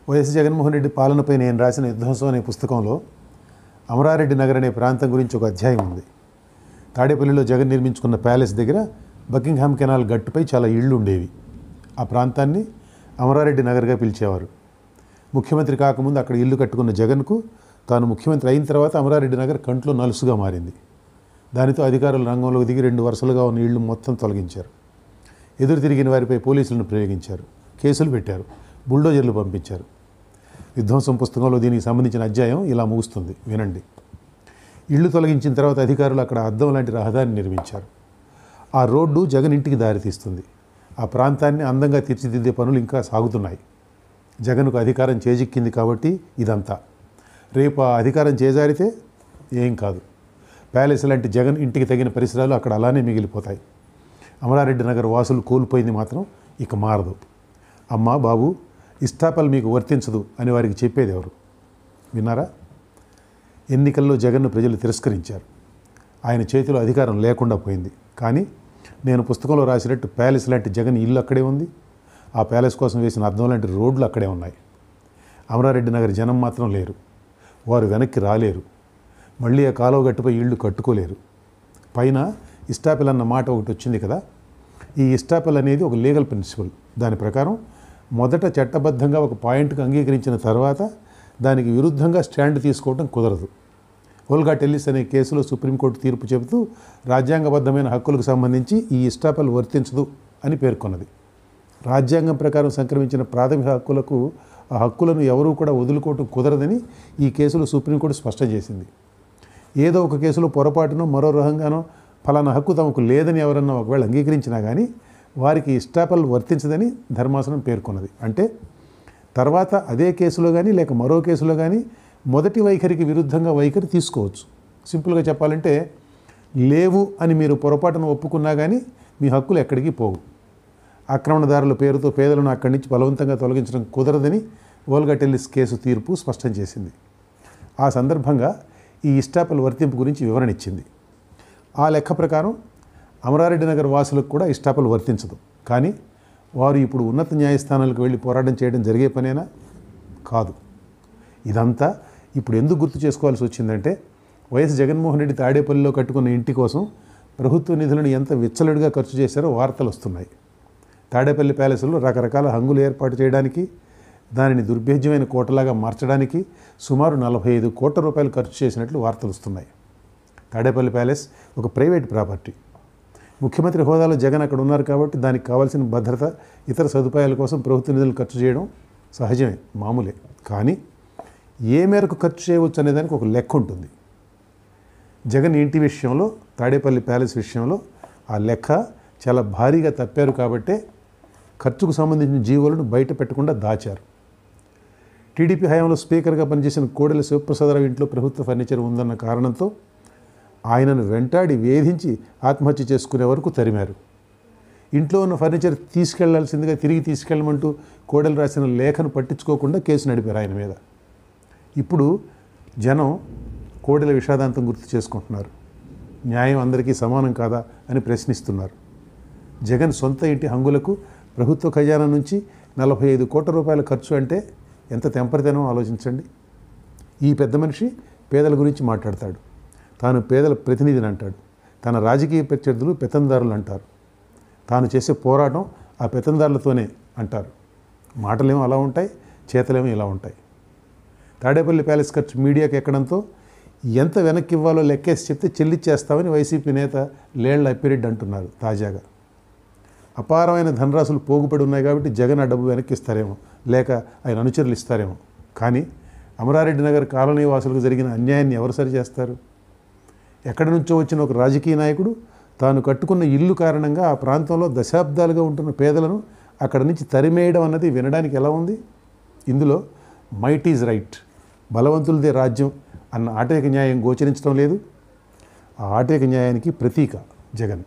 YS Jaganmohan Reddy పాలనపై నేను రాసిన విధ్వంసం అనే పుస్తకంలో అమరారెడ్డి నగర్ అనే ప్రాంతం గురించి ఒక అధ్యాయం ఉంది. తాడేపల్లిలో జగన్ నిర్మించుకున్న ప్యాలెస్ దగ్గర బకింగ్హామ్ కెనాల్ గట్టుపై చాలా ఇళ్ళు ఉండేవి. ఆ ప్రాంతాన్ని అమరారెడ్డి నగర్గా పిలిచేవారు. ముఖ్యమంత్రి కాకముందు అక్కడ ఇల్లు కట్టుకున్న జగన్కు తాను ముఖ్యమంత్రి అయిన తర్వాత అమరారెడ్డి నగర్ కంట్లో నలుసుగా మారింది. దానితో అధికారులు రంగంలోకి దిగి 2 వరుసలుగా ఉన్న ఇళ్ళు మొత్తం తొలగించారు. ఎదురు తిరిగిన వారిపై పోలీసులను ప్రయోగించారు, కేసులు పెట్టారు, బుల్డోజర్లు పంపించారు. విధ్వంసం పుస్తకంలో దీనికి సంబంధించిన అధ్యాయం ఇలా ముగుస్తుంది, వినండి. ఇళ్ళు తొలగించిన తర్వాత అధికారులు అక్కడ అద్దం లాంటి రహదారిని నిర్మించారు. ఆ రోడ్డు జగన్ ఇంటికి దారితీస్తుంది. ఆ ప్రాంతాన్ని అందంగా తీర్చిదిద్దే పనులు ఇంకా సాగుతున్నాయి. జగన్కు అధికారం చేజిక్కింది కాబట్టి ఇదంతా. రేపు ఆ అధికారం చేజారితే ఏం కాదు. ప్యాలెస్ లాంటి జగన్ ఇంటికి తగిన పరిసరాలు అక్కడ అలానే మిగిలిపోతాయి. అమరారెడ్డి నగర్ వాసులు కోల్పోయింది మాత్రం ఇక మారదు. అమ్మా బాబు, ఇష్టాపల్ మీకు వర్తించదు అని వారికి చెప్పేది ఎవరు? విన్నారా? ఎన్నికల్లో జగన్ను ప్రజలు తిరస్కరించారు. ఆయన చేతిలో అధికారం లేకుండా పోయింది. కానీ నేను పుస్తకంలో రాసినట్టు ప్యాలెస్ లాంటి జగన్ ఇల్లు అక్కడే ఉంది. ఆ ప్యాలెస్ కోసం వేసిన అద్దం లాంటి రోడ్లు అక్కడే ఉన్నాయి. అమరారెడ్డి నగర్ జనం మాత్రం లేరు. వారు వెనక్కి రాలేరు. మళ్ళీ ఆ కాలువ గట్టుపై ఇళ్ళు కట్టుకోలేరు. పైన ఇష్టాపల్ అన్న మాట ఒకటి వచ్చింది కదా. ఈ ఇష్టాపల్ అనేది ఒక లీగల్ ప్రిన్సిపల్. దాని ప్రకారం మొదట చట్టబద్ధంగా ఒక పాయింట్కి అంగీకరించిన తర్వాత దానికి విరుద్ధంగా స్టాండ్ తీసుకోవడం కుదరదు. ఓల్గా టెల్లిస్ అనే కేసులో సుప్రీంకోర్టు తీర్పు చెబుతూ రాజ్యాంగబద్ధమైన హక్కులకు సంబంధించి ఈ ఇష్టాపల్ వర్తించదు అని పేర్కొన్నది. రాజ్యాంగం ప్రకారం సంక్రమించిన ప్రాథమిక హక్కులకు ఆ హక్కులను ఎవరూ కూడా వదులుకోవటం కుదరదని ఈ కేసులో సుప్రీంకోర్టు స్పష్టం చేసింది. ఏదో ఒక కేసులో పొరపాటునో మరో రకంగానో ఫలానా హక్కు తమకు లేదని ఎవరన్నా ఒకవేళ అంగీకరించినా కానీ వారికి ఇష్టాపల్ వర్తించదని ధర్మాసనం పేర్కొన్నది. అంటే తర్వాత అదే కేసులో కానీ లేక మరో కేసులో కానీ మొదటి వైఖరికి విరుద్ధంగా వైఖరి తీసుకోవచ్చు. సింపుల్గా చెప్పాలంటే లేవు అని మీరు పొరపాటును ఒప్పుకున్నా కానీ మీ హక్కులు ఎక్కడికి పోవు. ఆక్రమణదారుల పేరుతో పేదలను అక్కడి నుంచి బలవంతంగా తొలగించడం కుదరదని ఓల్గా టెల్లిస్ కేసు తీర్పు స్పష్టం చేసింది. ఆ సందర్భంగా ఈ ఇష్టాపల్ వర్తింపు గురించి వివరణ ఇచ్చింది. ఆ లెక్క ప్రకారం అమరారెడ్డి నగర్ వాసులకు కూడా ఇష్టాపల్ వర్తించదు. కానీ వారు ఇప్పుడు ఉన్నత న్యాయస్థానాలకు వెళ్ళి పోరాటం చేయడం జరిగే పనేనా? కాదు. ఇదంతా ఇప్పుడు ఎందుకు గుర్తు చేసుకోవాల్సి వచ్చిందంటే వైఎస్ జగన్మోహన్ రెడ్డి తాడేపల్లిలో కట్టుకున్న ఇంటి కోసం ప్రభుత్వ నిధులను ఎంత విచ్చలవిడిగా ఖర్చు చేశారో వార్తలు వస్తున్నాయి. తాడేపల్లి ప్యాలెస్లో రకరకాల హంగులు ఏర్పాటు చేయడానికి, దానిని దుర్భేద్యమైన కోటలాగా మార్చడానికి సుమారు 45 కోట్ల రూపాయలు ఖర్చు చేసినట్లు వార్తలు వస్తున్నాయి. తాడేపల్లి ప్యాలెస్ ఒక ప్రైవేట్ ప్రాపర్టీ. ముఖ్యమంత్రి హోదాలో జగన్ అక్కడ ఉన్నారు కాబట్టి దానికి కావాల్సిన భద్రత, ఇతర సదుపాయాల కోసం ప్రభుత్వ నిధులు ఖర్చు చేయడం సహజమే, మామూలే. కానీ ఏ మేరకు ఖర్చు చేయవచ్చు అనేదానికి ఒక లెక్క ఉంటుంది. జగన్ ఇంటి విషయంలో, తాడేపల్లి ప్యాలెస్ విషయంలో ఆ లెక్క చాలా భారీగా తప్పారు కాబట్టే ఖర్చుకు సంబంధించిన జీవోలను బయట పెట్టకుండా దాచారు. టీడీపీ హయాంలో స్పీకర్గా పనిచేసిన కోడెల శివప్రసాదరావు ఇంట్లో ప్రభుత్వ ఫర్నిచర్ ఉందన్న కారణంతో ఆయనను వెంటాడి వేధించి ఆత్మహత్య చేసుకునే వరకు తరిమారు. ఇంట్లో ఉన్న ఫర్నిచర్ తీసుకెళ్లాల్సిందిగా తిరిగి తీసుకెళ్ళమంటూ కోడెలు రాసిన లేఖను పట్టించుకోకుండా కేసు నడిపారు ఆయన మీద. ఇప్పుడు జనం కోడెల విషాదాంతం గుర్తు చేసుకుంటున్నారు. న్యాయం అందరికీ సమానం కాదా అని ప్రశ్నిస్తున్నారు. జగన్ సొంత ఇంటి హంగులకు ప్రభుత్వ ఖజానా నుంచి 45 కోట్ల రూపాయల ఖర్చు అంటే ఎంత తెంపరితనం ఆలోచించండి. ఈ పెద్ద మనిషి పేదల గురించి మాట్లాడతాడు. తాను పేదల ప్రతినిధిని అంటాడు. తన రాజకీయ ప్రత్యర్థులు పెత్తందారులు అంటారు. తాను చేసే పోరాటం ఆ పెత్తందారులతోనే అంటారు. మాటలేమో అలా ఉంటాయి, చేతలేమో ఇలా ఉంటాయి. తాడేపల్లి ప్యాలెస్ ఖర్చు మీడియాకి ఎక్కడంతో ఎంత వెనక్కి ఇవ్వాలో లెక్కేసి చెప్తే చెల్లిచ్చేస్తామని వైసీపీ నేత లేళ్ల అప్పిరెడ్డి అంటున్నారు తాజాగా. అపారమైన ధనరాశులు పోగుపడి ఉన్నాయి కాబట్టి జగన్ ఆ డబ్బు వెనక్కిస్తారేమో, లేక ఆయన అనుచరులు ఇస్తారేమో. కానీ అమరారెడ్డి నగర్ కాలనీ వాసులకు జరిగిన అన్యాయాన్ని ఎవరు సరి చేస్తారు? ఎక్కడి నుంచో వచ్చిన ఒక రాజకీయ నాయకుడు తాను కట్టుకున్న ఇల్లు కారణంగా ఆ ప్రాంతంలో దశాబ్దాలుగా ఉంటున్న పేదలను అక్కడి నుంచి తరిమేయడం అన్నది వినడానికి ఎలా ఉంది? ఇందులో మైట్ ఈజ్ రైట్, బలవంతులదే రాజ్యం అన్న ఆటవిక న్యాయం గోచరించడం లేదు. ఆ ఆటవిక న్యాయానికి ప్రతీక జగన్.